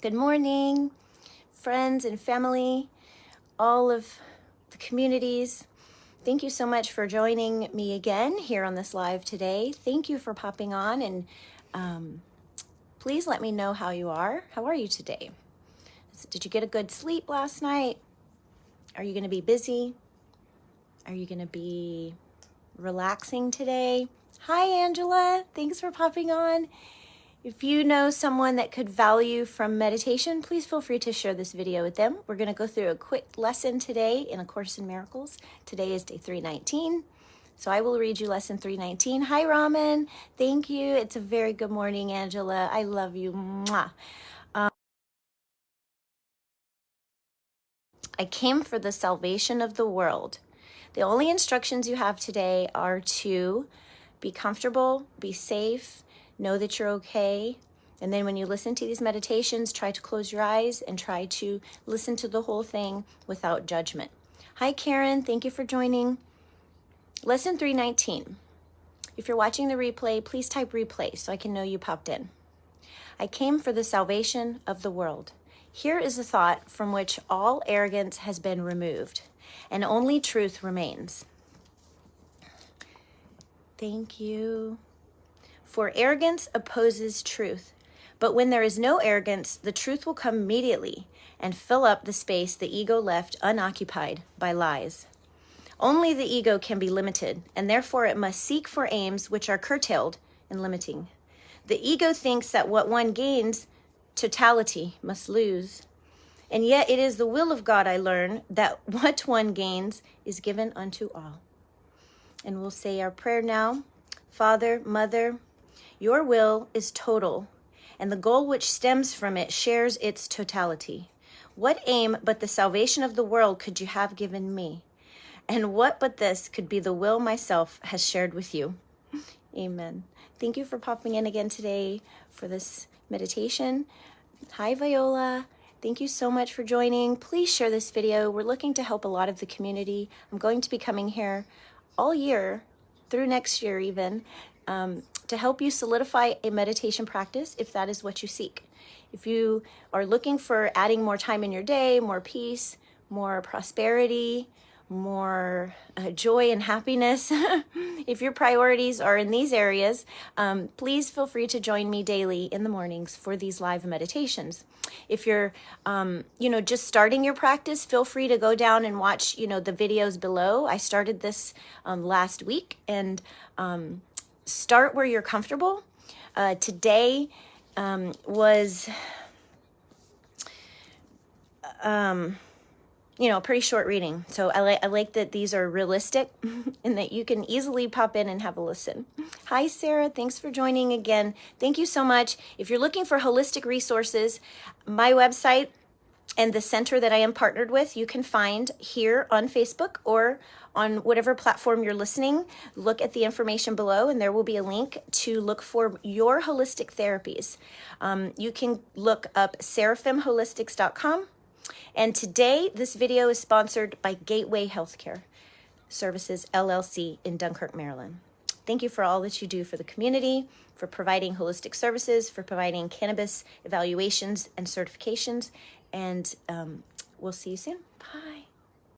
Good morning, friends and family, all of the communities. Thank you so much for joining me again here on this live today. Thank you for popping on, and please let me know how you are. How are you today? Did you get a good sleep last night? Are you going to be busy? Are you going to be relaxing today? Hi, Angela. Thanks for popping on. If you know someone that could value from meditation, please feel free to share this video with them. We're going to go through a quick lesson today in A Course in Miracles. Today is day 319. So I will read you lesson 319. Hi, Raman. Thank you. It's a very good morning, Angela. I love you. Mwah. I came for the salvation of the world. The only instructions you have today are to be comfortable, be safe, know that you're okay. And then when you listen to these meditations, try to close your eyes and try to listen to the whole thing without judgment. Hi, Karen. Thank you for joining. Lesson 319. If you're watching the replay, please type replay so I can know you popped in. I came for the salvation of the world. Here is a thought from which all arrogance has been removed and only truth remains. Thank you. For arrogance opposes truth, but when there is no arrogance, the truth will come immediately and fill up the space the ego left unoccupied by lies. Only the ego can be limited, and therefore it must seek for aims which are curtailed and limiting. The ego thinks that what one gains, totality must lose. And yet it is the will of God, I learn, that what one gains is given unto all. And we'll say our prayer now. Father, Mother, your will is total, and the goal which stems from it shares its totality. What aim but the salvation of the world could you have given me? And what but this could be the will myself has shared with you? Amen. Thank you for popping in again today for this meditation. Hi, Viola. Thank you so much for joining. Please share this video. We're looking to help a lot of the community. I'm going to be coming here all year, through next year even, to help you solidify a meditation practice if that is what you seek. If you are looking for adding more time in your day, more peace, more prosperity, more joy and happiness, if your priorities are in these areas, please feel free to join me daily in the mornings for these live meditations. If you're, just starting your practice, feel free to go down and watch, the videos below. I started this last week, and start where you're comfortable. Today was, a pretty short reading. So I like that these are realistic and that you can easily pop in and have a listen. Hi, Sarah. Thanks for joining again. Thank you so much. If you're looking for holistic resources, my website and the center that I am partnered with, you can find here on Facebook or on whatever platform you're listening. Look at the information below, and there will be a link to look for your holistic therapies. You can look up seraphimholistics.com. And today, this video is sponsored by Gateway Healthcare Services, LLC in Dunkirk, Maryland. Thank you for all that you do for the community, for providing holistic services, for providing cannabis evaluations and certifications. And we'll see you soon. Bye.